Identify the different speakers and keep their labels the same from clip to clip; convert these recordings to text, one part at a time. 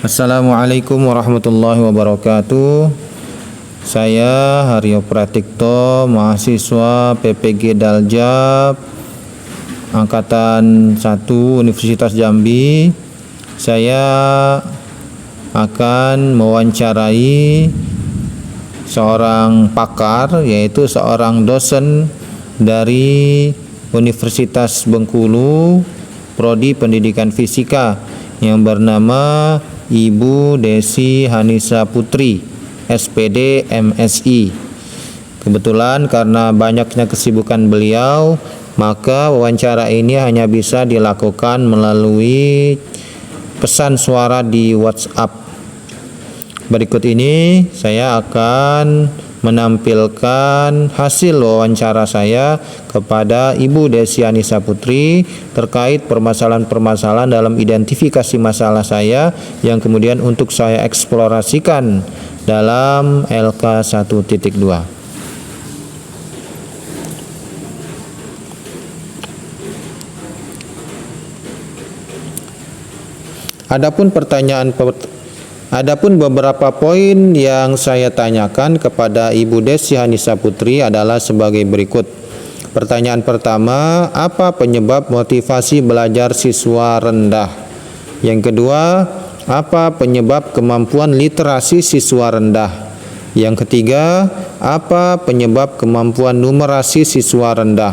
Speaker 1: Assalamualaikum warahmatullahi wabarakatuh. Saya Haryo Pratikto, mahasiswa PPG Daljab Angkatan 1 Universitas Jambi. Saya akan mewawancarai seorang pakar, yaitu seorang dosen dari Universitas Bengkulu, Prodi Pendidikan Fisika, yang bernama Ibu Desi Hanisa Putri, SPD MSI. Kebetulan karena banyaknya kesibukan beliau, maka wawancara ini hanya bisa dilakukan melalui pesan suara di WhatsApp. Berikut ini saya akan menampilkan hasil wawancara saya kepada Ibu Desi Hanisa Putri terkait permasalahan-permasalahan dalam identifikasi masalah saya yang kemudian untuk saya eksplorasikan dalam LK 1.2. Adapun beberapa poin yang saya tanyakan kepada Ibu Desi Hanisa Putri adalah sebagai berikut. Pertanyaan pertama, apa penyebab motivasi belajar siswa rendah? Yang kedua, apa penyebab kemampuan literasi siswa rendah? Yang ketiga, apa penyebab kemampuan numerasi siswa rendah?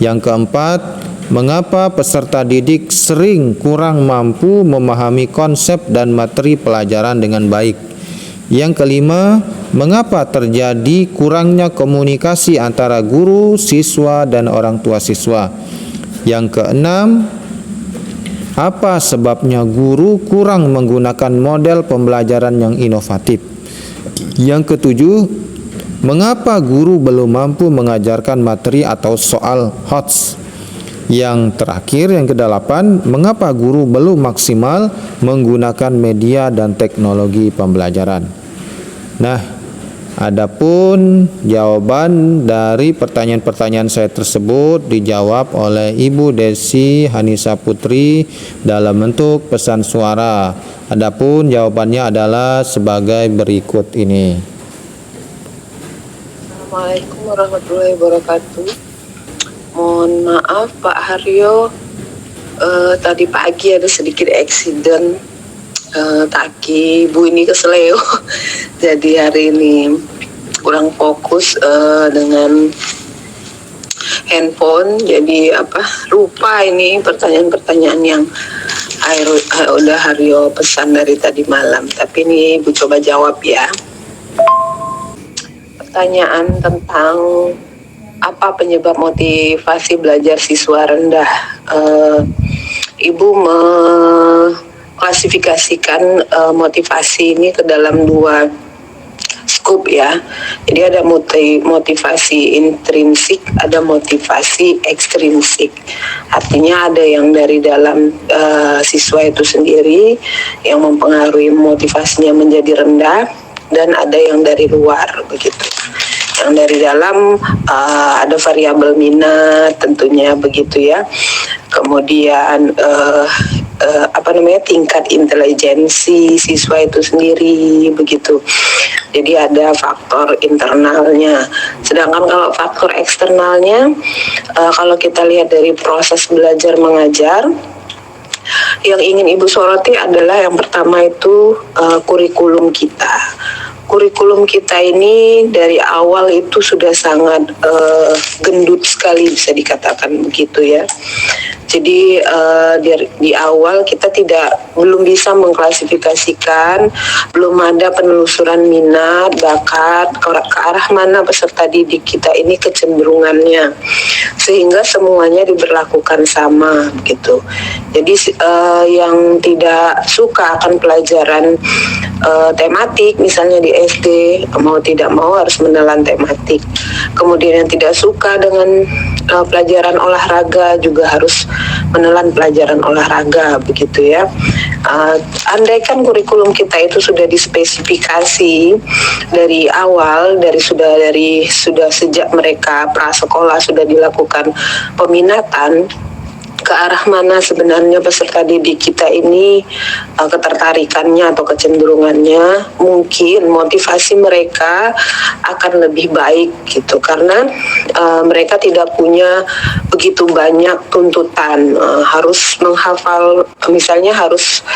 Speaker 1: Yang keempat, mengapa peserta didik sering kurang mampu memahami konsep dan materi pelajaran dengan baik? Yang kelima, mengapa terjadi kurangnya komunikasi antara guru, siswa, dan orang tua siswa? Yang keenam, apa sebabnya guru kurang menggunakan model pembelajaran yang inovatif? Yang ketujuh, mengapa guru belum mampu mengajarkan materi atau soal HOTS? Yang terakhir, yang kedelapan, mengapa guru belum maksimal menggunakan media dan teknologi pembelajaran? Nah, adapun jawaban dari pertanyaan-pertanyaan saya tersebut dijawab oleh Ibu Desi Hanisa Putri dalam bentuk pesan suara. Adapun jawabannya adalah sebagai berikut ini.
Speaker 2: Assalamualaikum warahmatullahi wabarakatuh. Mohon maaf Pak Haryo, tadi pagi ada sedikit eksiden kaki Bu ini kesleo. Jadi hari ini kurang fokus dengan handphone. Jadi lupa ini pertanyaan-pertanyaan yang udah Haryo pesan dari tadi malam. Tapi ini Ibu coba jawab ya. Pertanyaan tentang apa penyebab motivasi belajar siswa rendah? Ibu mengklasifikasikan motivasi ini ke dalam dua scoop ya. Jadi ada motivasi intrinsik, ada motivasi ekstrinsik. Artinya ada yang dari dalam siswa itu sendiri yang mempengaruhi motivasinya menjadi rendah, dan ada yang dari luar begitu. Yang dari dalam ada variabel minat tentunya begitu ya. Kemudian tingkat intelijensi siswa itu sendiri begitu. Jadi ada faktor internalnya. Sedangkan kalau faktor eksternalnya, kalau kita lihat dari proses belajar mengajar, yang ingin Ibu soroti adalah yang pertama itu kurikulum kita. Kurikulum kita ini dari awal itu sudah sangat gendut sekali, bisa dikatakan begitu ya. Jadi di awal kita belum bisa mengklasifikasikan, belum ada penelusuran minat, bakat, ke arah mana peserta didik kita ini kecenderungannya, sehingga semuanya diberlakukan sama gitu. Jadi yang tidak suka akan pelajaran tematik misalnya di SD, mau tidak mau harus menelan tematik. Kemudian yang tidak suka dengan pelajaran olahraga juga harus menelan pelajaran olahraga begitu ya. Andaikan kurikulum kita itu sudah dispesifikasi dari awal, sudah sejak mereka prasekolah sudah dilakukan peminatan, ke arah mana sebenarnya peserta didik kita ini ketertarikannya atau kecenderungannya, mungkin motivasi mereka akan lebih baik gitu, karena mereka tidak punya begitu banyak tuntutan, harus menghafal, misalnya harus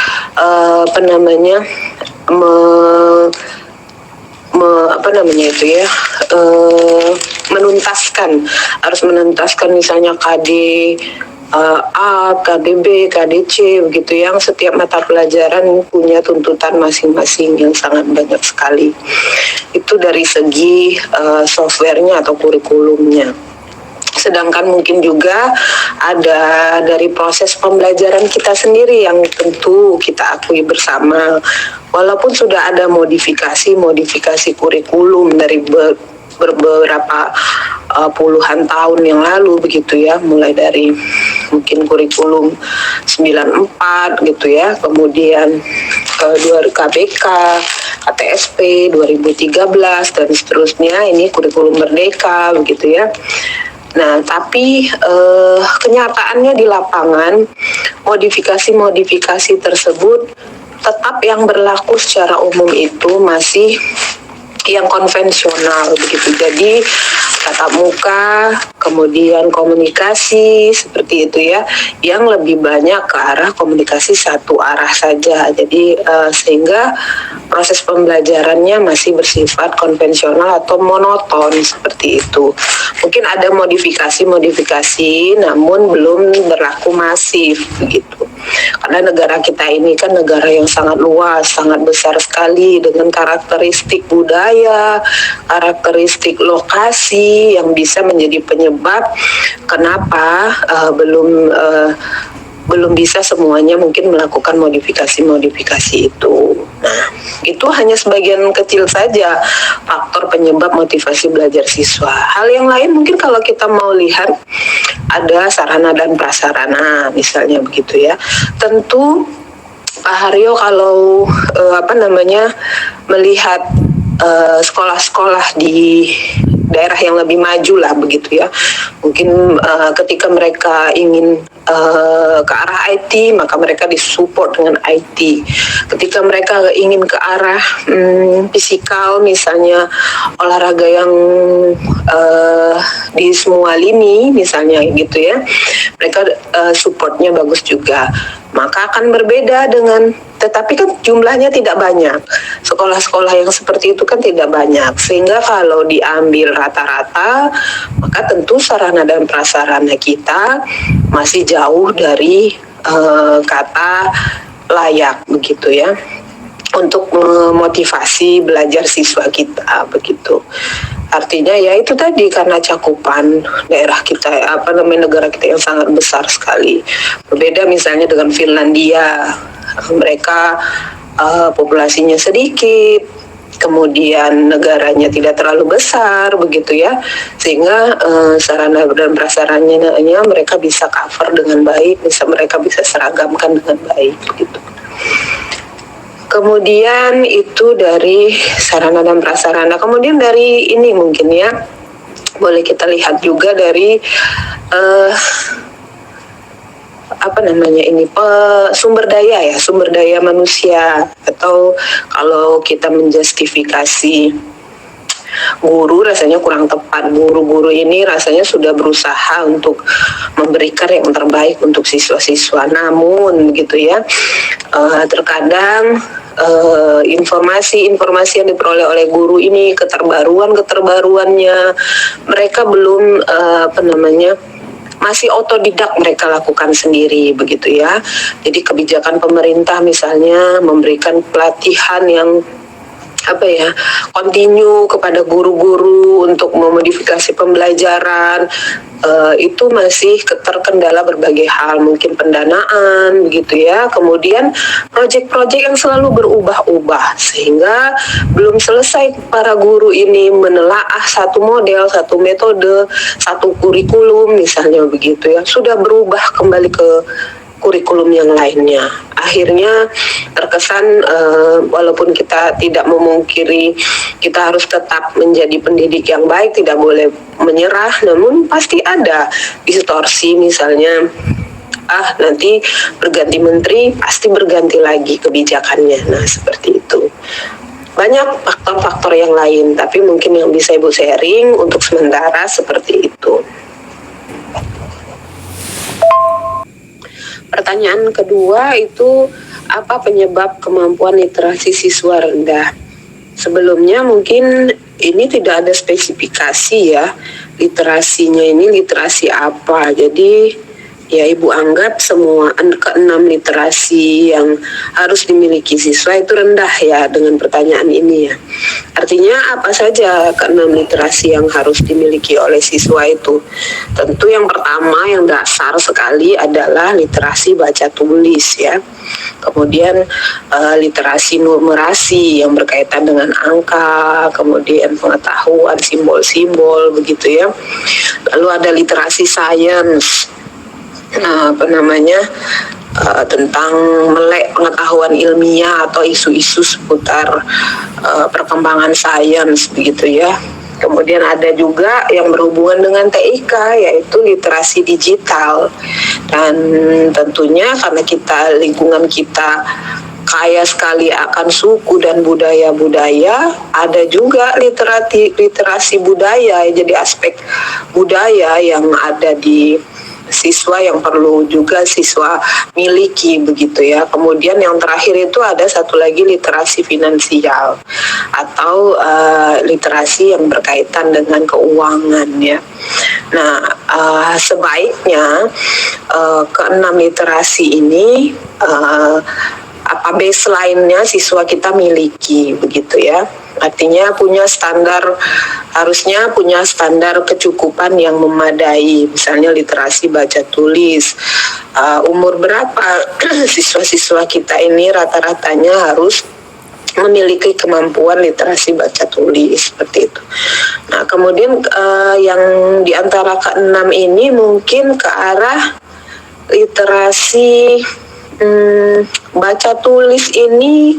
Speaker 2: harus menuntaskan misalnya KD A, KDB, KDC begitu, yang setiap mata pelajaran punya tuntutan masing-masing yang sangat banyak sekali. Itu dari segi softwarenya atau kurikulumnya. Sedangkan mungkin juga ada dari proses pembelajaran kita sendiri yang tentu kita akui bersama, walaupun sudah ada modifikasi kurikulum dari beberapa puluhan tahun yang lalu begitu ya, mulai dari mungkin kurikulum 94 gitu ya, kemudian KBK, KTSP 2013 dan seterusnya, ini kurikulum merdeka begitu ya. Nah, tapi kenyataannya di lapangan modifikasi tersebut tetap yang berlaku secara umum itu masih yang konvensional begitu. Jadi tatap muka, kemudian komunikasi seperti itu ya, yang lebih banyak ke arah komunikasi satu arah saja. Jadi sehingga proses pembelajarannya masih bersifat konvensional atau monoton seperti itu. Mungkin ada modifikasi namun belum berlaku masif begitu. Karena negara kita ini kan negara yang sangat luas, sangat besar sekali, dengan karakteristik budaya, karakteristik lokasi yang bisa menjadi penyebab kenapa belum bisa semuanya mungkin melakukan modifikasi itu. Nah, itu hanya sebagian kecil saja faktor penyebab motivasi belajar siswa. Hal yang lain mungkin kalau kita mau lihat ada sarana dan prasarana misalnya begitu ya. Tentu Pak Haryo kalau melihat sekolah-sekolah di daerah yang lebih maju lah begitu ya, mungkin ketika mereka ingin ke arah IT, maka mereka disupport dengan IT. Ketika mereka ingin ke arah fisikal, misalnya olahraga yang di semua lini misalnya gitu ya, mereka supportnya bagus juga. Maka akan berbeda dengan, tetapi kan jumlahnya tidak banyak. Sekolah-sekolah yang seperti itu kan tidak banyak, sehingga kalau diambil rata-rata, maka tentu sarana dan prasarana kita masih jauh dari kata layak begitu ya, untuk memotivasi belajar siswa kita begitu. Artinya ya itu tadi, karena cakupan daerah kita, negara kita yang sangat besar sekali. Berbeda misalnya dengan Finlandia, mereka populasinya sedikit, kemudian negaranya tidak terlalu besar begitu ya, sehingga sarana dan prasarananya mereka bisa cover dengan baik, mereka bisa seragamkan dengan baik begitu. Kemudian itu dari sarana dan prasarana. Kemudian dari ini mungkin ya, boleh kita lihat juga dari sumber daya manusia, atau kalau kita menjustifikasi guru rasanya kurang tepat. Guru-guru ini rasanya sudah berusaha untuk memberikan yang terbaik untuk siswa-siswa, namun gitu ya, terkadang informasi yang diperoleh oleh guru ini, keterbaruannya mereka belum masih otodidak, mereka lakukan sendiri begitu ya. Jadi kebijakan pemerintah misalnya memberikan pelatihan yang kontinu kepada guru-guru untuk memodifikasi pembelajaran, itu masih terkendala berbagai hal, mungkin pendanaan begitu ya, kemudian proyek-proyek yang selalu berubah-ubah, sehingga belum selesai para guru ini menelaah satu model, satu metode, satu kurikulum misalnya begitu ya, sudah berubah kembali ke kurikulum yang lainnya. Akhirnya terkesan walaupun kita tidak memungkiri kita harus tetap menjadi pendidik yang baik, tidak boleh menyerah, namun pasti ada distorsi misalnya nanti berganti menteri pasti berganti lagi kebijakannya. Nah, seperti itu. Banyak faktor-faktor yang lain, tapi mungkin yang bisa Ibu sharing untuk sementara seperti itu. Pertanyaan kedua itu, apa penyebab kemampuan literasi siswa rendah? Sebelumnya mungkin ini tidak ada spesifikasi ya, literasinya ini literasi apa. Jadi ya Ibu anggap semua keenam literasi yang harus dimiliki siswa itu rendah ya dengan pertanyaan ini ya. Artinya apa saja keenam literasi yang harus dimiliki oleh siswa itu? Tentu yang pertama yang dasar sekali adalah literasi baca tulis ya. Kemudian literasi numerasi yang berkaitan dengan angka, kemudian pengetahuan simbol-simbol begitu ya. Lalu ada literasi sains. Tentang melek pengetahuan ilmiah atau isu-isu seputar perkembangan sains begitu ya. Kemudian ada juga yang berhubungan dengan TIK, yaitu literasi digital. Dan tentunya karena lingkungan kita kaya sekali akan suku dan budaya-budaya, ada juga literasi budaya. Jadi aspek budaya yang ada di siswa yang perlu juga siswa miliki begitu ya. Kemudian yang terakhir itu ada satu lagi literasi finansial atau literasi yang berkaitan dengan keuangan ya. Nah, sebaiknya keenam literasi ini apa baseline-nya siswa kita miliki begitu ya. Artinya harusnya punya standar kecukupan yang memadai. Misalnya literasi baca tulis. Umur berapa siswa-siswa kita ini rata-ratanya harus memiliki kemampuan literasi baca tulis seperti itu. Nah, kemudian yang di antara keenam ini mungkin ke arah literasi baca tulis ini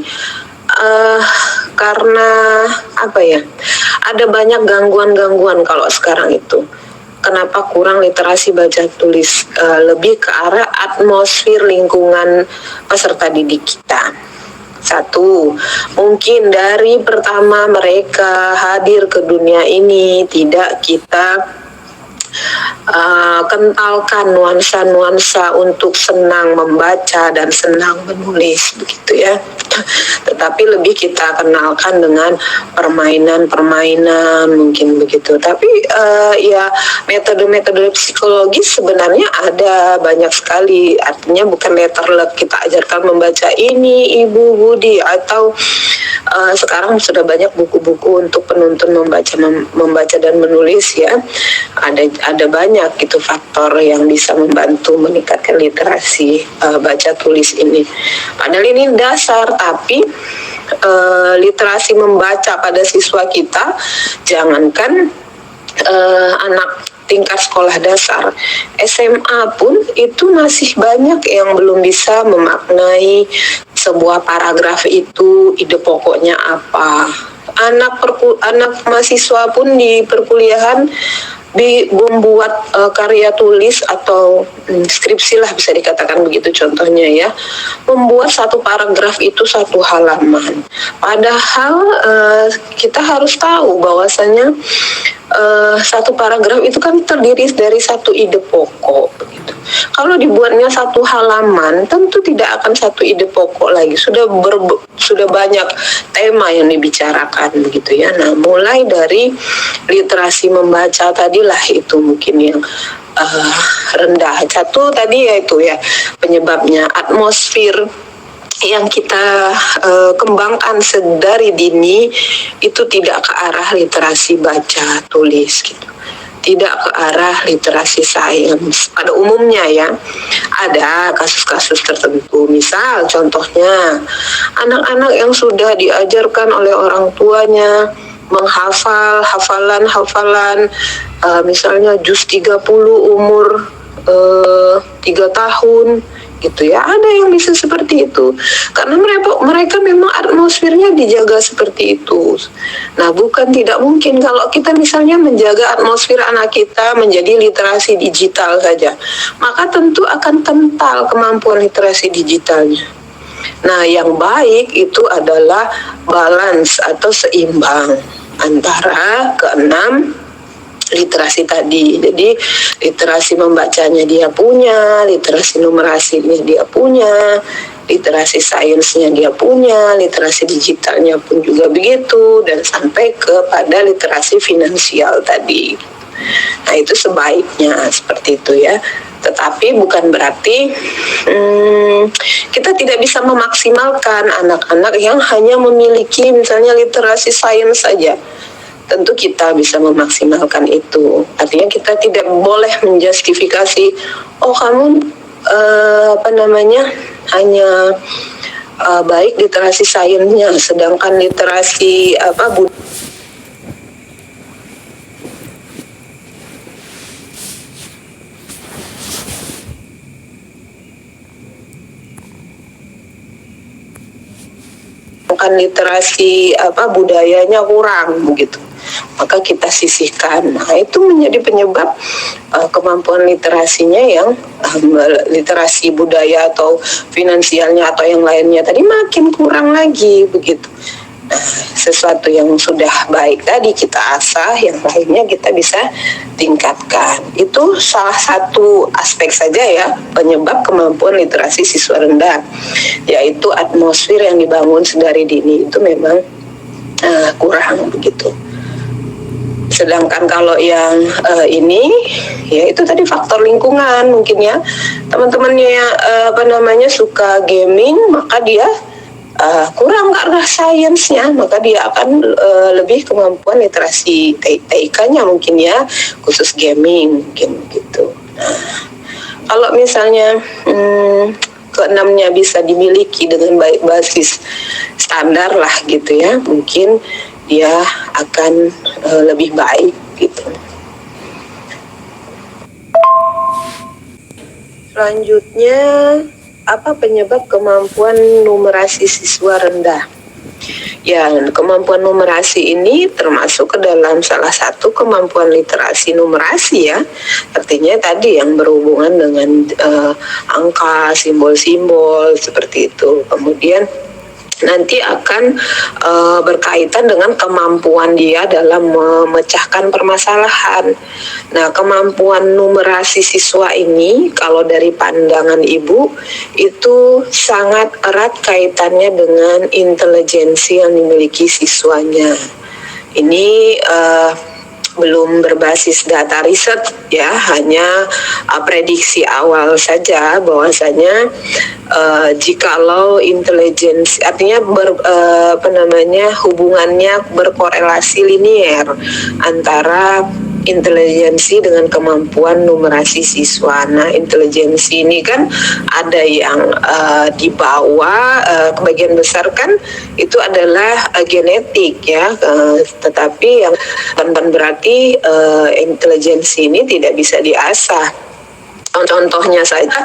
Speaker 2: karena apa ya? Ada banyak gangguan-gangguan kalau sekarang itu. Kenapa kurang literasi baca tulis? Lebih ke arah atmosfer lingkungan peserta didik kita. Satu, mungkin dari pertama mereka hadir ke dunia ini tidak kita kentalkan nuansa-nuansa untuk senang membaca dan senang menulis begitu ya. Tetapi lebih kita kenalkan dengan permainan-permainan mungkin begitu. Tapi ya metode-metode psikologis sebenarnya ada banyak sekali. Artinya bukan letterlek kita ajarkan membaca ini Ibu Budi, atau sekarang sudah banyak buku-buku untuk penuntun membaca dan menulis ya. Ada banyak gitu faktor yang bisa membantu meningkatkan literasi baca tulis ini. Padahal ini dasar, tapi literasi membaca pada siswa kita, jangankan anak tingkat sekolah dasar, SMA pun itu masih banyak yang belum bisa memaknai sebuah paragraf itu ide pokoknya apa. Anak mahasiswa pun di perkuliahan membuat karya tulis atau skripsi lah bisa dikatakan begitu contohnya ya, membuat satu paragraf itu satu halaman. Padahal kita harus tahu bahwasanya satu paragraf itu kan terdiri dari satu ide pokok begitu. Kalau dibuatnya satu halaman, tentu tidak akan satu ide pokok lagi. Sudah banyak tema yang dibicarakan begitu ya. Nah, mulai dari literasi membaca tadilah itu mungkin yang rendah. Satu tadi yaitu ya penyebabnya atmosfer yang kita kembangkan sedari dini itu tidak ke arah literasi baca tulis gitu. Tidak ke arah literasi sains pada umumnya ya. Ada kasus-kasus tertentu, misal contohnya anak-anak yang sudah diajarkan oleh orang tuanya menghafal hafalan misalnya juz 30 umur 3 tahun gitu ya, ada yang bisa seperti itu karena mereka memang atmosfernya dijaga seperti itu. Nah, bukan tidak mungkin kalau kita misalnya menjaga atmosfer anak kita menjadi literasi digital saja, maka tentu akan kental kemampuan literasi digitalnya. Nah, yang baik itu adalah balance atau seimbang antara keenam literasi tadi. Jadi literasi membacanya dia punya, literasi numerasinya dia punya, literasi sainsnya dia punya, literasi digitalnya pun juga begitu, dan sampai kepada literasi finansial tadi. Nah, itu sebaiknya seperti itu ya. Tetapi bukan berarti kita tidak bisa memaksimalkan anak-anak yang hanya memiliki misalnya literasi sains saja. Tentu kita bisa memaksimalkan itu. Artinya kita tidak boleh menjustifikasi, oh kamu hanya baik literasi sainsnya, sedangkan literasi budayanya kurang begitu, maka kita sisihkan. Nah, itu menjadi penyebab kemampuan literasinya yang literasi budaya atau finansialnya atau yang lainnya tadi makin kurang lagi begitu. Nah, sesuatu yang sudah baik tadi kita asah, yang lainnya kita bisa tingkatkan. Itu salah satu aspek saja ya penyebab kemampuan literasi siswa rendah, yaitu atmosfer yang dibangun sedari dini itu memang kurang begitu. Sedangkan kalau yang ini ya itu tadi faktor lingkungan mungkin ya, teman-temannya suka gaming, maka dia kurang ke arah sainsnya, maka dia akan lebih kemampuan literasi TIK-nya mungkin ya, khusus gaming mungkin gitu. Nah, kalau misalnya keenamnya bisa dimiliki dengan baik basis standar lah gitu ya, mungkin dia akan lebih baik gitu. Selanjutnya, apa penyebab kemampuan numerasi siswa rendah? Ya, kemampuan numerasi ini termasuk ke dalam salah satu kemampuan literasi numerasi ya. Artinya tadi yang berhubungan dengan angka, simbol-simbol seperti itu. Kemudian nanti akan berkaitan dengan kemampuan dia dalam memecahkan permasalahan. Nah, kemampuan numerasi siswa ini kalau dari pandangan ibu itu sangat erat kaitannya dengan intelijensi yang dimiliki siswanya. Ini belum berbasis data riset ya, hanya prediksi awal saja bahwasanya jikalau intelijensi artinya hubungannya berkorelasi linier antara intelijensi dengan kemampuan numerasi siswa. Nah, intelijensi ini kan ada yang dibawa, kebagian besar kan itu adalah genetik ya, tetapi yang bukan berarti intelijensi ini tidak bisa diasah. Contohnya saja,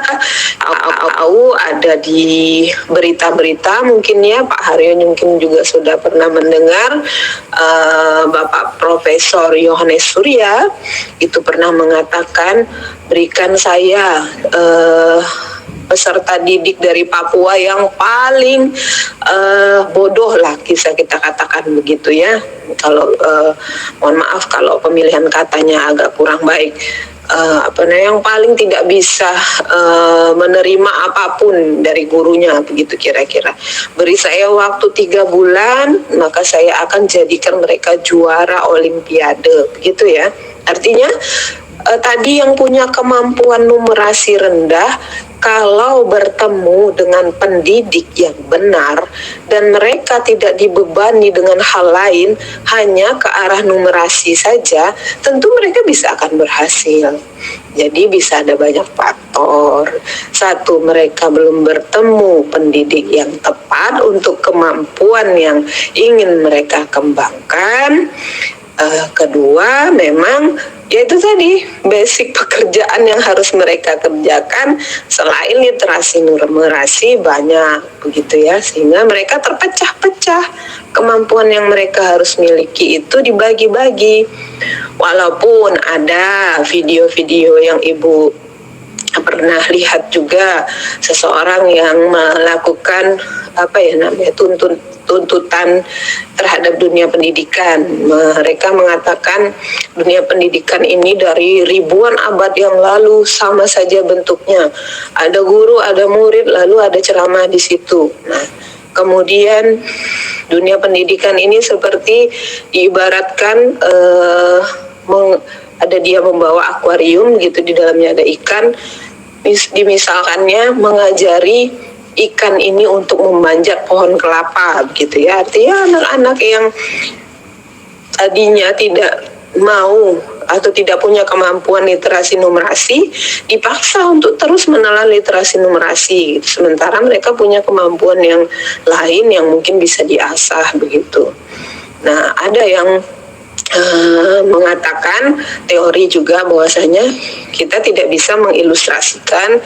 Speaker 2: tahu ada di berita-berita mungkin ya, Pak Haryo mungkin juga sudah pernah mendengar, Bapak Profesor Yohanes Surya itu pernah mengatakan, berikan saya peserta didik dari Papua yang paling bodoh lah, bisa kita katakan begitu ya. Kalau mohon maaf kalau pemilihan katanya agak kurang baik. Yang paling tidak bisa menerima apapun dari gurunya begitu kira-kira. Beri saya waktu 3 bulan, maka saya akan jadikan mereka juara olimpiade begitu ya. Artinya tadi yang punya kemampuan numerasi rendah, kalau bertemu dengan pendidik yang benar dan mereka tidak dibebani dengan hal lain, hanya ke arah numerasi saja, tentu mereka bisa akan berhasil. Jadi bisa ada banyak faktor. Satu, mereka belum bertemu pendidik yang tepat untuk kemampuan yang ingin mereka kembangkan. Kedua, memang yaitu tadi basic pekerjaan yang harus mereka kerjakan selain literasi numerasi banyak begitu ya, sehingga mereka terpecah-pecah. Kemampuan yang mereka harus miliki itu dibagi-bagi. Walaupun ada video-video yang Ibu pernah lihat juga, seseorang yang melakukan tuntutan terhadap dunia pendidikan. Mereka mengatakan dunia pendidikan ini dari ribuan abad yang lalu sama saja bentuknya. Ada guru, ada murid, lalu ada ceramah di situ. Nah, kemudian dunia pendidikan ini seperti diibaratkan ada dia membawa akuarium gitu, di dalamnya ada ikan. Dimisalkannya mengajari ikan ini untuk memanjat pohon kelapa gitu ya. Artinya anak-anak yang tadinya tidak mau atau tidak punya kemampuan literasi numerasi dipaksa untuk terus menelan literasi numerasi, sementara mereka punya kemampuan yang lain yang mungkin bisa diasah begitu. Nah, ada yang mengatakan teori juga bahwasanya kita tidak bisa mengilustrasikan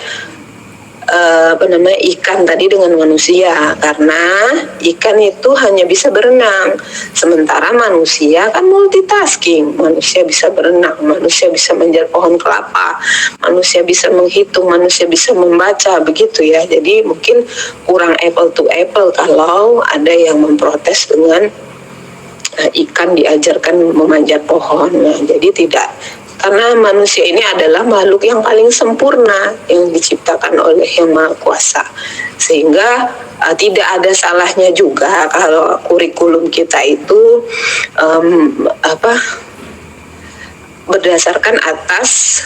Speaker 2: ikan tadi dengan manusia, karena ikan itu hanya bisa berenang, sementara manusia kan multitasking. Manusia bisa berenang, manusia bisa manjat pohon kelapa, manusia bisa menghitung, manusia bisa membaca begitu ya. Jadi mungkin kurang apple to apple kalau ada yang memprotes dengan ikan diajarkan memanjat pohon. Nah, jadi tidak, karena manusia ini adalah makhluk yang paling sempurna yang diciptakan oleh Yang Maha Kuasa, sehingga tidak ada salahnya juga kalau kurikulum kita itu berdasarkan atas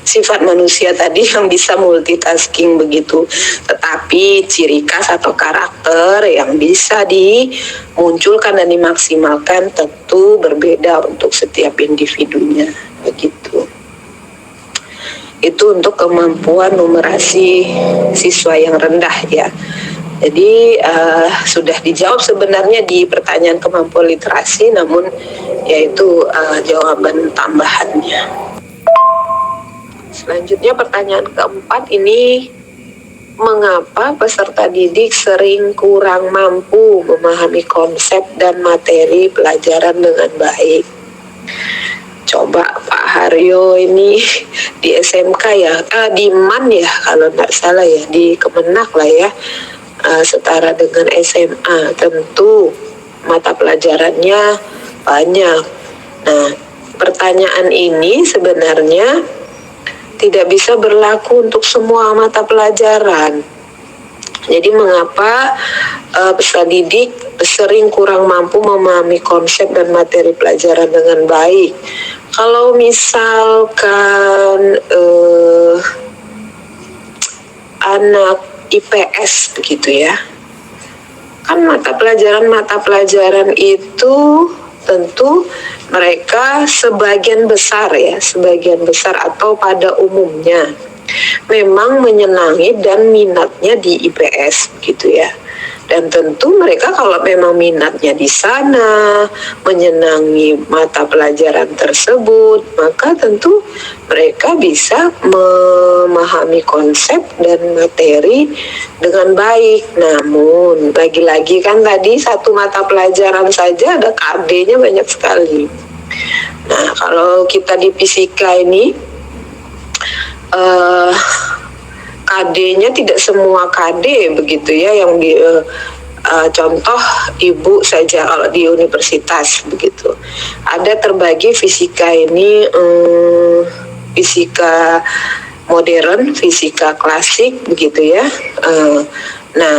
Speaker 2: sifat manusia tadi yang bisa multitasking begitu. Tetapi ciri khas atau karakter yang bisa dimunculkan dan dimaksimalkan tentu berbeda untuk setiap individunya begitu. Itu untuk kemampuan numerasi siswa yang rendah ya. Jadi sudah dijawab sebenarnya di pertanyaan kemampuan literasi, namun yaitu jawaban tambahannya. Selanjutnya pertanyaan keempat ini, mengapa peserta didik sering kurang mampu memahami konsep dan materi pelajaran dengan baik? Coba Pak Haryo ini di SMK ya, di MAN ya kalau nggak salah ya, di Kemenak lah ya, setara dengan SMA, tentu mata pelajarannya banyak. Nah, pertanyaan ini sebenarnya tidak bisa berlaku untuk semua mata pelajaran. Jadi mengapa peserta didik sering kurang mampu memahami konsep dan materi pelajaran dengan baik? Kalau misalkan anak IPS begitu ya, kan mata pelajaran itu tentu mereka sebagian besar atau pada umumnya memang menyenangi dan minatnya di IPS gitu ya. Dan tentu mereka kalau memang minatnya di sana, menyenangi mata pelajaran tersebut, maka tentu mereka bisa memahami konsep dan materi dengan baik. Namun lagi-lagi kan tadi satu mata pelajaran saja ada KD-nya banyak sekali. Nah, kalau kita di fisika ini KD-nya tidak semua KD begitu ya, yang di contoh Ibu saja kalau di universitas begitu. Ada terbagi fisika ini fisika modern, fisika klasik begitu ya. Nah,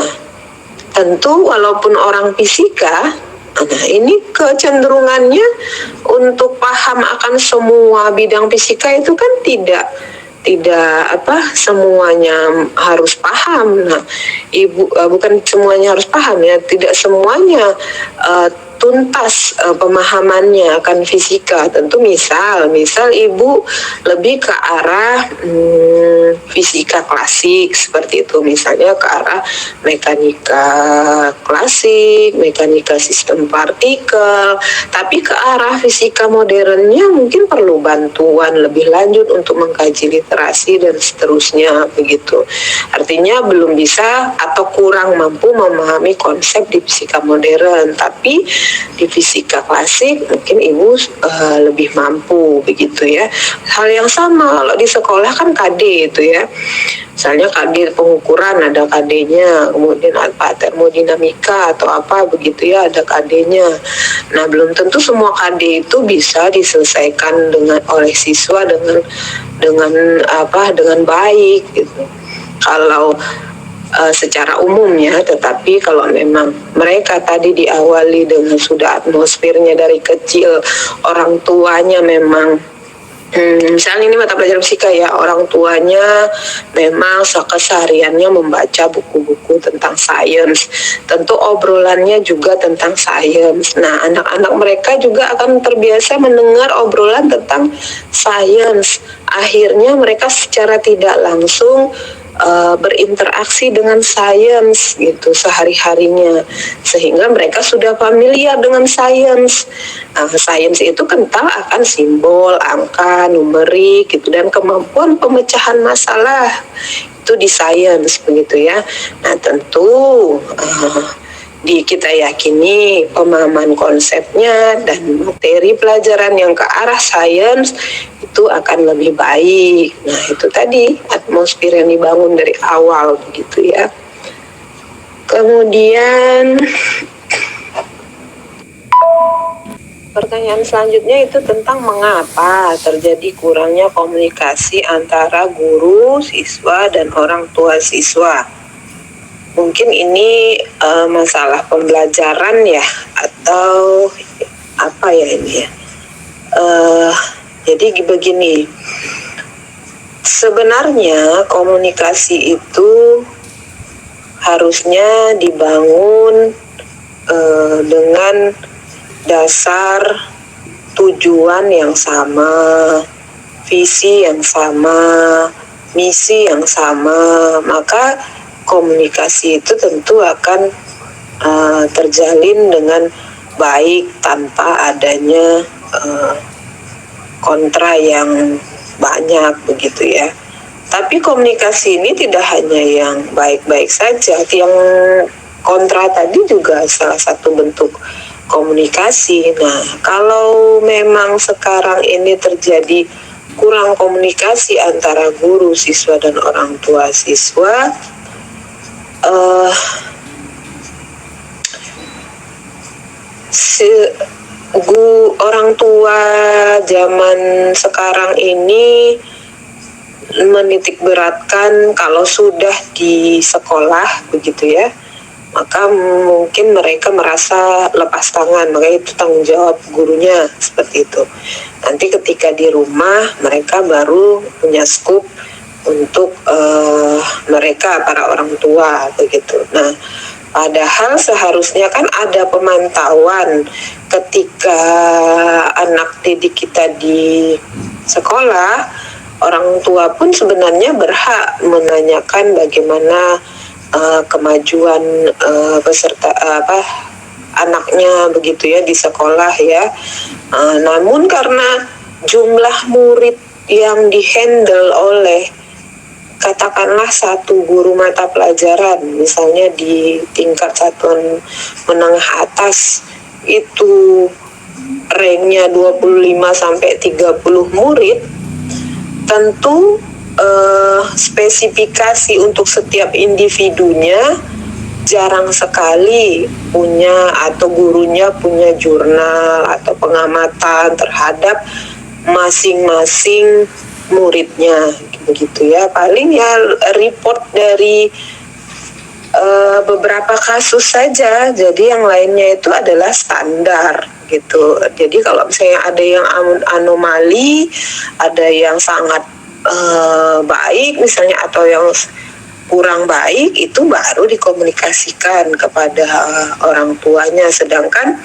Speaker 2: tentu walaupun orang fisika, nah ini kecenderungannya untuk paham akan semua bidang fisika itu kan tidak semuanya harus paham. Nah, Ibu bukan semuanya harus paham ya, tidak semuanya tuntas pemahamannya akan fisika. Tentu misal ibu lebih ke arah fisika klasik seperti itu, misalnya ke arah mekanika klasik, mekanika sistem partikel, tapi ke arah fisika modernnya mungkin perlu bantuan lebih lanjut untuk mengkaji literasi dan seterusnya begitu. Artinya belum bisa atau kurang mampu memahami konsep di fisika modern, tapi di fisika klasik mungkin ibu lebih mampu begitu ya. Hal yang sama kalau di sekolah kan KD itu ya, misalnya KD pengukuran ada KD-nya, kemudian apa termodinamika atau apa begitu ya ada KD-nya. Nah belum tentu semua KD itu bisa diselesaikan oleh siswa dengan baik gitu. Kalau secara umumnya, tetapi kalau memang mereka tadi diawali dengan sudah atmosfernya dari kecil, orang tuanya memang misalnya ini mata pelajaran fisika ya, orang tuanya memang kesehariannya membaca buku-buku tentang sains, tentu obrolannya juga tentang sains. Nah anak-anak mereka juga akan terbiasa mendengar obrolan tentang sains, akhirnya mereka secara tidak langsung berinteraksi dengan sains gitu sehari-harinya, sehingga mereka sudah familiar dengan sains. Sains itu kental akan simbol, angka, numerik gitu, dan kemampuan pemecahan masalah itu di sains begitu ya. Nah tentu kita yakini pemahaman konsepnya dan materi pelajaran yang ke arah sains itu akan lebih baik. Nah itu tadi atmosfer yang dibangun dari awal begitu ya. Kemudian pertanyaan selanjutnya itu tentang mengapa terjadi kurangnya komunikasi antara guru, siswa, dan orang tua siswa. Mungkin ini masalah pembelajaran ya, atau apa ya ini ya. Jadi begini, sebenarnya komunikasi itu harusnya dibangun dengan dasar tujuan yang sama, visi yang sama, misi yang sama, maka komunikasi itu tentu akan terjalin dengan baik tanpa adanya kontra yang banyak begitu ya. Tapi komunikasi ini tidak hanya yang baik-baik saja, yang kontra tadi juga salah satu bentuk komunikasi. Nah, kalau memang sekarang ini terjadi kurang komunikasi antara guru, siswa, dan orang tua siswa, orang tua zaman sekarang ini menitik beratkan kalau sudah di sekolah begitu ya, maka mungkin mereka merasa lepas tangan, makanya itu tanggung jawab gurunya seperti itu. Nanti ketika di rumah mereka baru punya skup untuk mereka para orang tua begitu. Nah, padahal seharusnya kan ada pemantauan ketika anak didik kita di sekolah, orang tua pun sebenarnya berhak menanyakan bagaimana kemajuan peserta anaknya begitu ya di sekolah ya. Namun karena jumlah murid yang dihandle oleh katakanlah satu guru mata pelajaran, misalnya di tingkat satuan menengah atas itu ranknya 25-30 murid, tentu spesifikasi untuk setiap individunya jarang sekali punya atau gurunya punya jurnal atau pengamatan terhadap masing-masing muridnya begitu ya. Paling ya report dari beberapa kasus saja, jadi yang lainnya itu adalah standar gitu. Jadi kalau misalnya ada yang anomali, ada yang sangat baik misalnya, atau yang kurang baik itu baru dikomunikasikan kepada orang tuanya. Sedangkan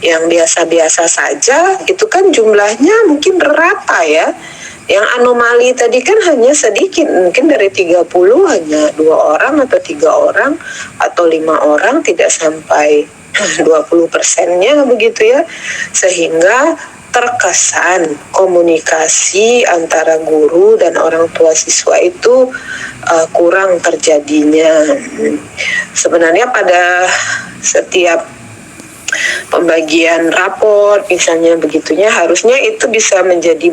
Speaker 2: yang biasa-biasa saja itu kan jumlahnya mungkin rata ya. Yang anomali tadi kan hanya sedikit, mungkin dari 30 hanya 2 orang atau 3 orang atau 5 orang, tidak sampai 20%-nya begitu ya. Sehingga terkesan komunikasi antara guru dan orang tua siswa itu kurang terjadinya. Sebenarnya pada setiap pembagian rapor misalnya begitunya, harusnya itu bisa menjadi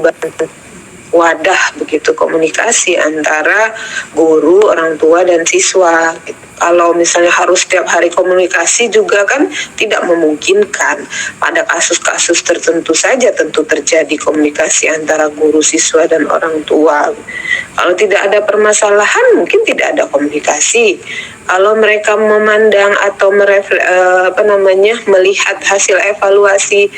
Speaker 2: wadah begitu komunikasi antara guru, orang tua dan siswa. Kalau misalnya harus setiap hari komunikasi juga kan tidak memungkinkan. Pada kasus-kasus tertentu saja tentu terjadi komunikasi antara guru, siswa dan orang tua. Kalau tidak ada permasalahan mungkin tidak ada komunikasi. Kalau mereka memandang atau melihat hasil evaluasi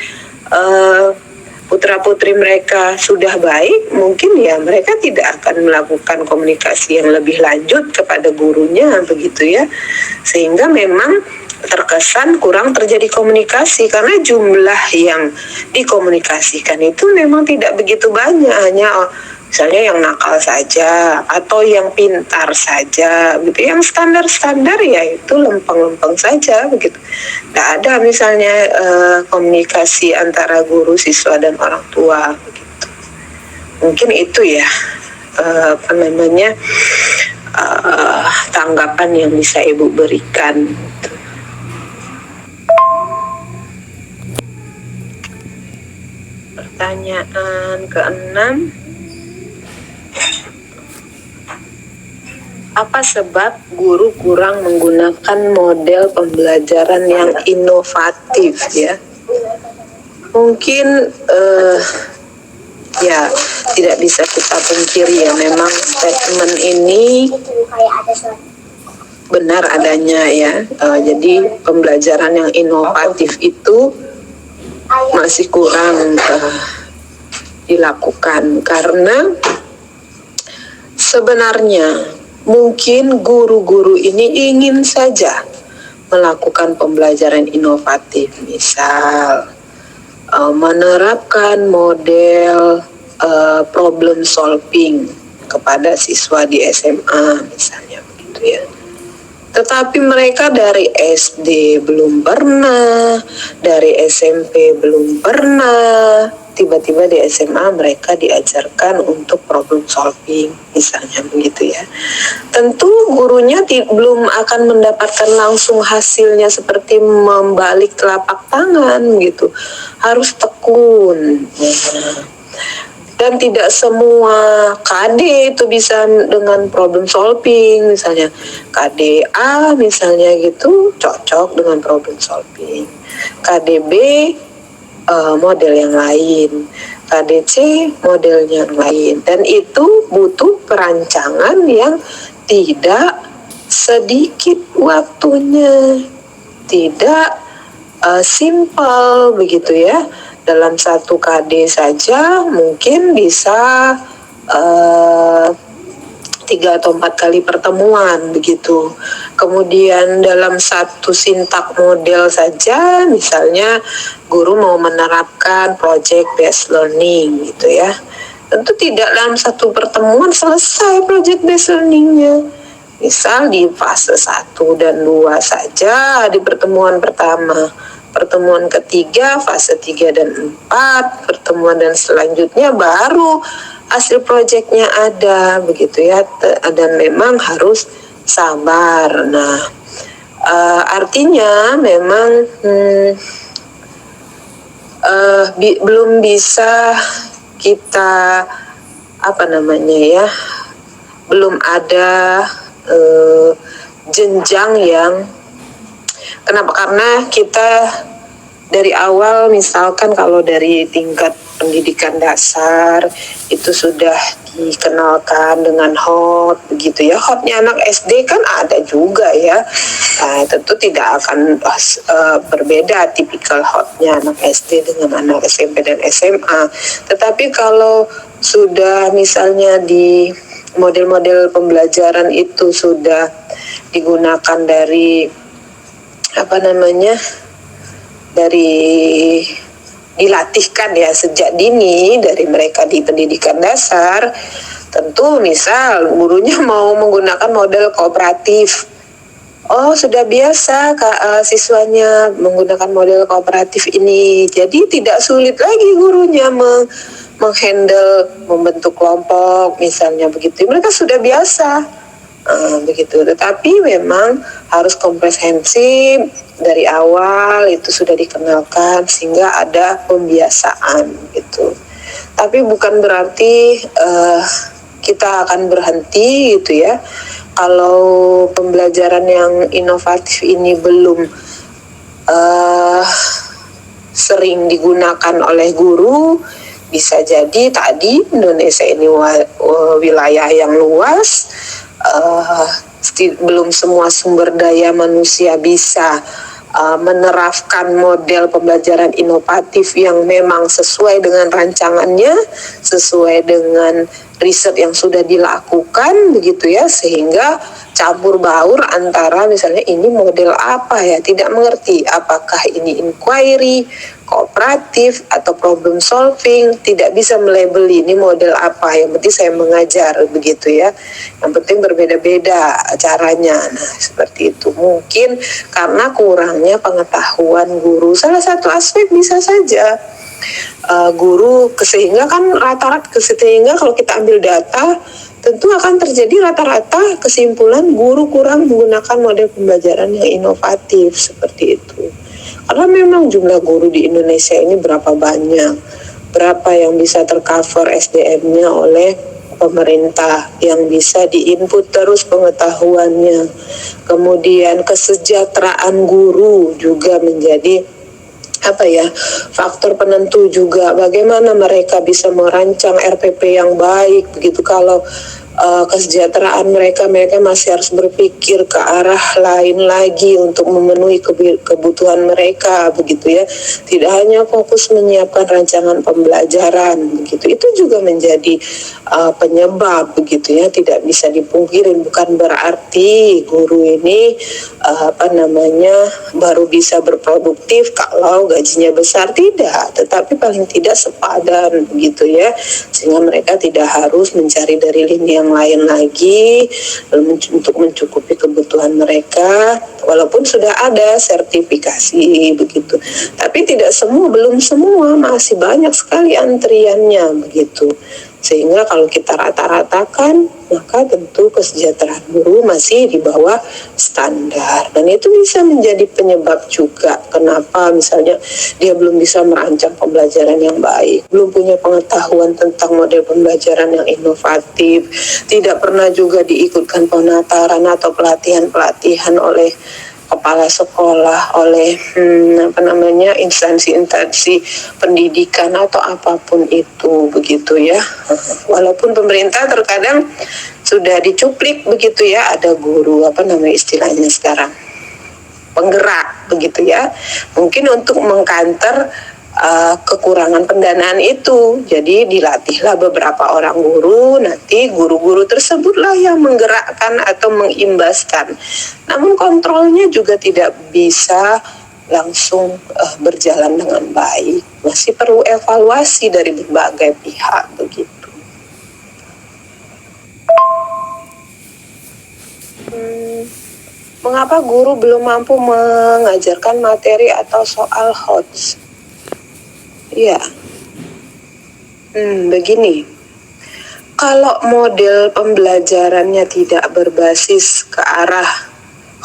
Speaker 2: putra-putri mereka sudah baik, mungkin ya mereka tidak akan melakukan komunikasi yang lebih lanjut kepada gurunya begitu ya. Sehingga memang terkesan kurang terjadi komunikasi karena jumlah yang dikomunikasikan itu memang tidak begitu banyak, hanya misalnya yang nakal saja atau yang pintar saja gitu. Yang standar-standar ya itu lempeng-lempeng saja begitu. Tidak ada misalnya komunikasi antara guru, siswa dan orang tua begitu. Mungkin itu ya tanggapan yang bisa Ibu berikan. Pertanyaan ke-6, apa sebab guru kurang menggunakan model pembelajaran yang inovatif ya? Mungkin ya tidak bisa kita pungkiri ya, memang statement ini benar adanya ya. Jadi pembelajaran yang inovatif itu masih kurang dilakukan karena sebenarnya mungkin guru-guru ini ingin saja melakukan pembelajaran inovatif, misal menerapkan model problem solving kepada siswa di SMA misalnya begitu ya. Tetapi mereka dari SD belum pernah, dari SMP belum pernah, tiba-tiba di SMA mereka diajarkan untuk problem solving misalnya begitu ya. Tentu gurunya belum akan mendapatkan langsung hasilnya seperti membalik telapak tangan gitu. Harus tekun. Dan tidak semua KD itu bisa dengan problem solving, misalnya KDA misalnya gitu cocok dengan problem solving. KDB model yang lain, KDC model yang lain, dan itu butuh perancangan yang tidak sedikit waktunya, tidak simpel begitu ya. Dalam satu KD saja mungkin bisa 3 atau 4 kali pertemuan begitu. Kemudian dalam satu sintak model saja, misalnya guru mau menerapkan project based learning gitu ya. Tentu tidak dalam satu pertemuan selesai project based learningnya. Misal di fase 1 dan 2 saja di pertemuan pertama. Pertemuan ketiga, fase 3 dan 4, pertemuan dan selanjutnya baru hasil proyeknya ada begitu ya. Dan memang harus sabar. Nah, artinya memang belum bisa kita belum ada jenjang yang kenapa? Karena kita dari awal misalkan kalau dari tingkat pendidikan dasar itu sudah dikenalkan dengan HOT begitu ya. HOT-nya anak SD kan ada juga ya. Nah, tentu tidak akan berbeda tipikal HOT-nya anak SD dengan anak SMP dan SMA. Tetapi kalau sudah misalnya di model-model pembelajaran itu sudah digunakan dari dilatihkan ya sejak dini dari mereka di pendidikan dasar. Tentu misal gurunya mau menggunakan model kooperatif, sudah biasa siswanya menggunakan model kooperatif ini, jadi tidak sulit lagi gurunya menghandle membentuk kelompok misalnya begitu. Mereka sudah biasa begitu. Tetapi memang harus komprehensif dari awal, itu sudah dikenalkan sehingga ada pembiasaan gitu. Tapi bukan berarti kita akan berhenti gitu ya. Kalau pembelajaran yang inovatif ini belum sering digunakan oleh guru, bisa jadi tadi Indonesia ini wilayah yang luas, belum semua sumber daya manusia bisa menerapkan model pembelajaran inovatif yang memang sesuai dengan rancangannya, sesuai dengan riset yang sudah dilakukan begitu ya, sehingga campur baur antara misalnya ini model apa ya, tidak mengerti apakah ini inquiry, kooperatif atau problem solving, tidak bisa melabeli ini model apa, yang penting saya mengajar begitu ya, yang penting berbeda-beda caranya. Nah seperti itu, mungkin karena kurangnya pengetahuan guru, salah satu aspek bisa saja guru, sehingga kan sehingga kalau kita ambil data tentu akan terjadi rata-rata kesimpulan guru kurang menggunakan model pembelajaran yang inovatif seperti itu. Karena memang jumlah guru di Indonesia ini berapa banyak, berapa yang bisa tercover SDM-nya oleh pemerintah, yang bisa diinput terus pengetahuannya. Kemudian kesejahteraan guru juga menjadi faktor penentu juga, bagaimana mereka bisa merancang RPP yang baik begitu. Kalau kesejahteraan mereka masih harus berpikir ke arah lain lagi untuk memenuhi kebutuhan mereka begitu ya, tidak hanya fokus menyiapkan rancangan pembelajaran begitu. Itu juga menjadi penyebab begitu ya, tidak bisa dipungkiri. Bukan berarti guru ini baru bisa berproduktif kalau gajinya besar, tidak, tetapi paling tidak sepadan begitu ya, sehingga mereka tidak harus mencari dari lini yang lain lagi untuk mencukupi kebutuhan mereka, walaupun sudah ada sertifikasi begitu. Tapi tidak semua, belum semua, masih banyak sekali antriannya begitu. Sehingga kalau kita rata-ratakan, maka tentu kesejahteraan guru masih di bawah standar. Dan itu bisa menjadi penyebab juga kenapa misalnya dia belum bisa merancang pembelajaran yang baik, belum punya pengetahuan tentang model pembelajaran yang inovatif, tidak pernah juga diikutkan penataran atau pelatihan-pelatihan oleh kepala sekolah, oleh instansi-instansi pendidikan atau apapun itu begitu ya. Walaupun pemerintah terkadang sudah dicuplik begitu ya, ada guru istilahnya sekarang penggerak begitu ya, mungkin untuk mengkanter kekurangan pendanaan itu. Jadi dilatihlah beberapa orang guru, nanti guru-guru tersebutlah yang menggerakkan atau mengimbaskan. Namun kontrolnya juga tidak bisa langsung berjalan dengan baik. Masih perlu evaluasi dari berbagai pihak begitu. Mengapa guru belum mampu mengajarkan materi atau soal HOTS? Ya, begini, kalau model pembelajarannya tidak berbasis ke arah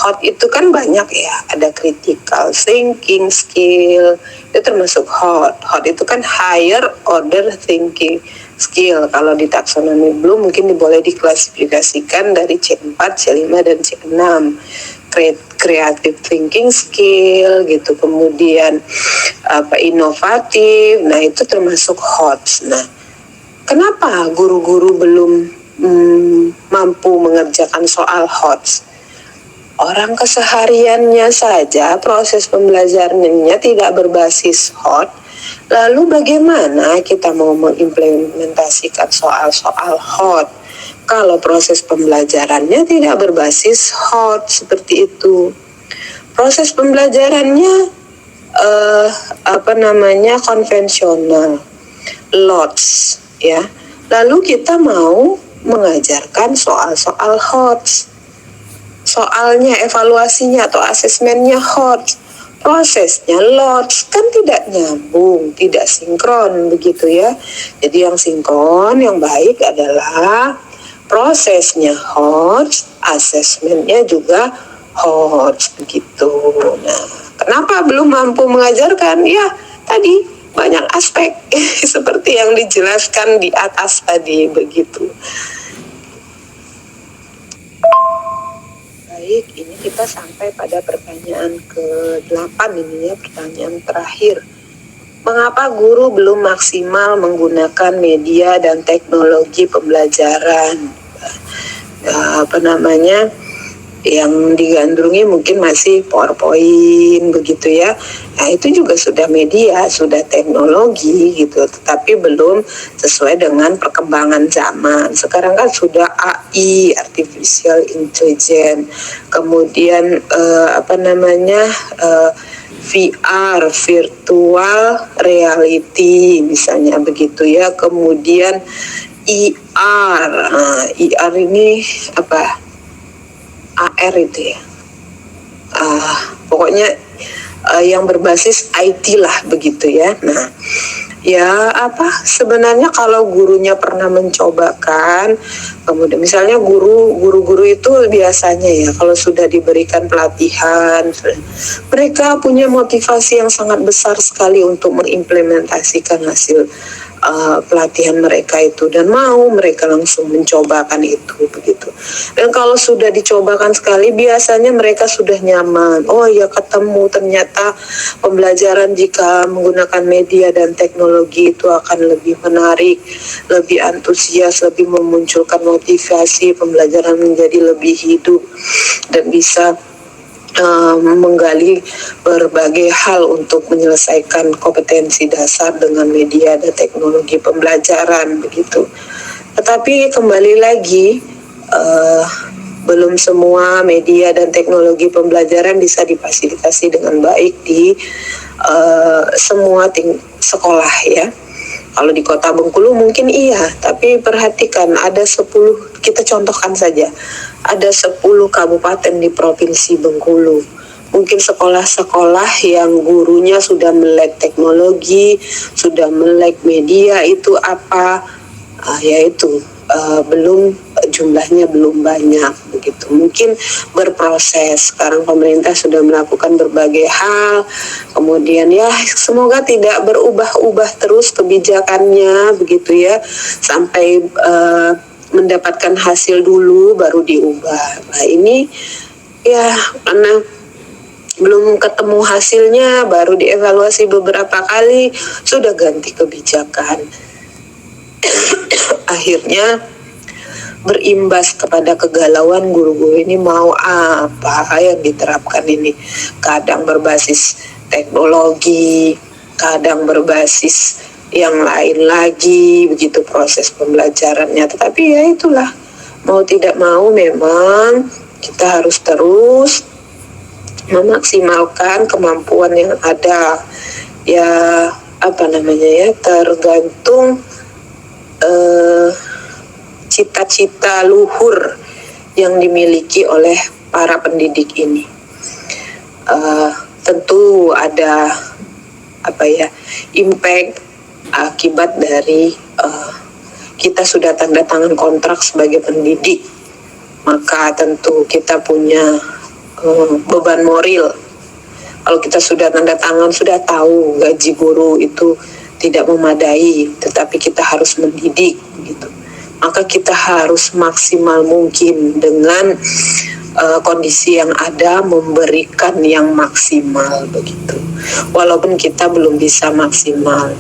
Speaker 2: HOT itu kan banyak ya, ada critical thinking skill, itu termasuk HOT. HOT itu kan higher order thinking skill. Kalau di taksonomi Bloom mungkin boleh diklasifikasikan dari C4, C5, dan C6. Creative thinking skill gitu, kemudian inovatif, nah itu termasuk HOTS. Nah, kenapa guru-guru belum mampu mengerjakan soal HOTS? Orang kesehariannya saja proses pembelajarannya tidak berbasis HOT, lalu bagaimana kita mau mengimplementasikan soal-soal HOT? kalau proses pembelajarannya tidak berbasis hot seperti itu. Proses pembelajarannya konvensional, lots ya. Lalu kita mau mengajarkan soal-soal hot. Soalnya, evaluasinya atau asesmennya hot. Prosesnya lots, kan tidak nyambung, tidak sinkron begitu ya. Jadi yang sinkron, yang baik adalah prosesnya hot, asesmennya juga hot begitu. Nah, kenapa belum mampu mengajarkan? Ya, tadi banyak aspek seperti yang dijelaskan di atas tadi begitu. Baik, ini kita sampai pada pertanyaan ke-8 ini ya, pertanyaan terakhir. Mengapa guru belum maksimal menggunakan media dan teknologi pembelajaran? Yang digandrungi mungkin masih PowerPoint begitu ya. Nah, itu juga sudah media, sudah teknologi gitu, tetapi belum sesuai dengan perkembangan zaman. Sekarang kan sudah AI, artificial intelligence, kemudian VR, virtual reality misalnya begitu ya. Kemudian IR. Nah, IR ini apa? AR itu ya. Pokoknya yang berbasis IT lah begitu ya. Nah, ya sebenarnya kalau gurunya pernah mencobakan, kemudian misalnya guru-guru itu biasanya ya kalau sudah diberikan pelatihan, mereka punya motivasi yang sangat besar sekali untuk mengimplementasikan hasil pelatihan mereka itu, dan mau mereka langsung mencobakan itu begitu. Dan kalau sudah dicobakan sekali, biasanya mereka sudah nyaman. Oh ya, ketemu ternyata pembelajaran jika menggunakan media dan teknologi itu akan lebih menarik, lebih antusias, lebih memunculkan motivasi, pembelajaran menjadi lebih hidup dan bisa menggali berbagai hal untuk menyelesaikan kompetensi dasar dengan media dan teknologi pembelajaran begitu. Tetapi kembali lagi, belum semua media dan teknologi pembelajaran bisa difasilitasi dengan baik di semua sekolah ya. Kalau di Kota Bengkulu mungkin iya, tapi perhatikan ada 10, kita contohkan saja, ada 10 kabupaten di Provinsi Bengkulu. Mungkin sekolah-sekolah yang gurunya sudah melek teknologi, sudah melek media itu apa, yaitu jumlahnya belum banyak begitu. Mungkin berproses. Sekarang pemerintah sudah melakukan berbagai hal. Kemudian ya semoga tidak berubah-ubah terus kebijakannya begitu ya, sampai mendapatkan hasil dulu baru diubah. Nah ini ya karena belum ketemu hasilnya, baru dievaluasi beberapa kali sudah ganti kebijakan. Akhirnya berimbas kepada kegalauan guru-guru ini mau apa yang diterapkan ini. Kadang berbasis teknologi, kadang berbasis yang lain lagi begitu proses pembelajarannya. Tetapi ya itulah, mau tidak mau memang kita harus terus memaksimalkan kemampuan yang ada ya, tergantung cita-cita luhur yang dimiliki oleh para pendidik ini. Tentu ada impact akibat dari kita sudah tanda tangan kontrak sebagai pendidik, maka tentu kita punya beban moral. Kalau kita sudah tanda tangan, sudah tahu gaji guru itu tidak memadai, tetapi kita harus mendidik gitu. Maka kita harus maksimal mungkin dengan kondisi yang ada, memberikan yang maksimal begitu. Walaupun kita belum bisa maksimal,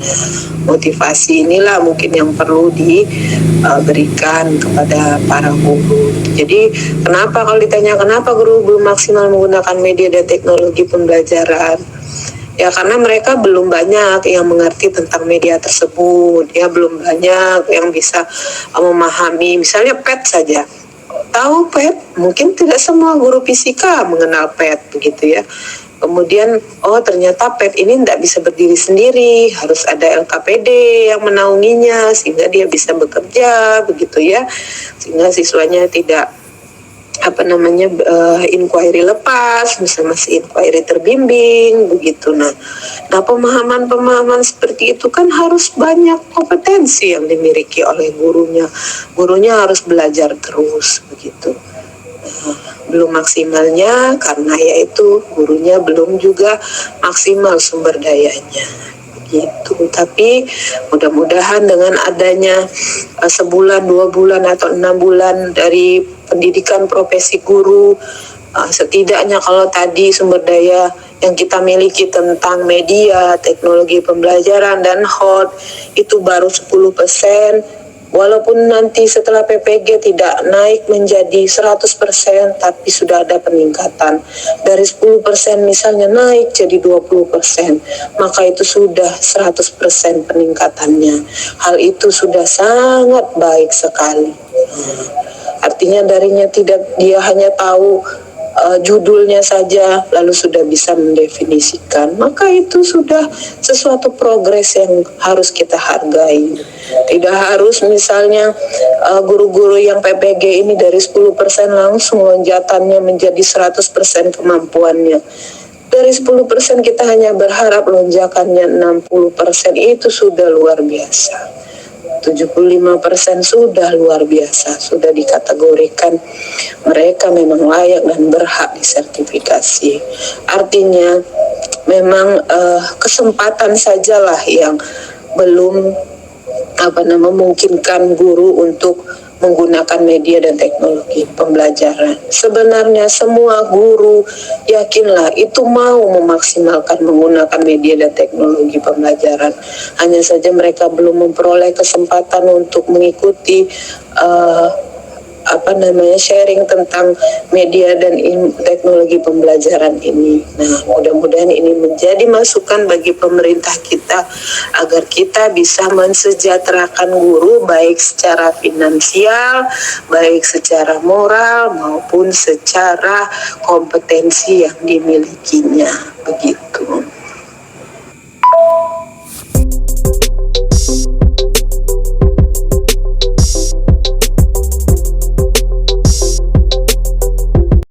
Speaker 2: motivasi inilah mungkin yang perlu diberikan kepada para guru. Jadi kenapa kalau ditanya kenapa guru belum maksimal menggunakan media dan teknologi pembelajaran, Ya karena mereka belum banyak yang mengerti tentang media tersebut, ya belum banyak yang bisa memahami. Misalnya PET saja, tahu PET? Mungkin tidak semua guru fisika mengenal PET begitu ya. Kemudian, oh ternyata PET ini tidak bisa berdiri sendiri, harus ada LKPD yang menaunginya sehingga dia bisa bekerja begitu ya, sehingga siswanya tidak inquiry lepas, masih inquiry terbimbing begitu. Nah pemahaman seperti itu kan harus banyak kompetensi yang dimiliki oleh gurunya harus belajar terus begitu. Belum maksimalnya karena yaitu gurunya belum juga maksimal sumber dayanya gitu. Tapi mudah-mudahan dengan adanya sebulan, 2 bulan atau 6 bulan dari pendidikan profesi guru, setidaknya kalau tadi sumber daya yang kita miliki tentang media, teknologi pembelajaran dan HOT itu baru 10%, walaupun nanti setelah PPG tidak naik menjadi 100%, tapi sudah ada peningkatan. Dari 10% misalnya naik jadi 20%, maka itu sudah 100% peningkatannya. Hal itu sudah sangat baik sekali. Artinya darinya tidak dia hanya tahu judulnya saja lalu sudah bisa mendefinisikan, maka itu sudah sesuatu progres yang harus kita hargai. Tidak harus misalnya guru-guru yang PPG ini dari 10% langsung lonjakannya menjadi 100% kemampuannya. Dari 10% kita hanya berharap lonjakannya 60%, itu sudah luar biasa. 75% sudah luar biasa, sudah dikategorikan mereka memang layak dan berhak disertifikasi. Artinya memang kesempatan sajalah yang belum memungkinkan guru untuk menggunakan media dan teknologi pembelajaran. Sebenarnya semua guru, yakinlah, itu mau memaksimalkan menggunakan media dan teknologi pembelajaran. Hanya saja mereka belum memperoleh kesempatan untuk mengikuti sharing tentang media dan teknologi pembelajaran ini. Nah, mudah-mudahan ini menjadi masukan bagi pemerintah kita agar kita bisa mensejahterakan guru baik secara finansial, baik secara moral maupun secara kompetensi yang dimilikinya. Begitu.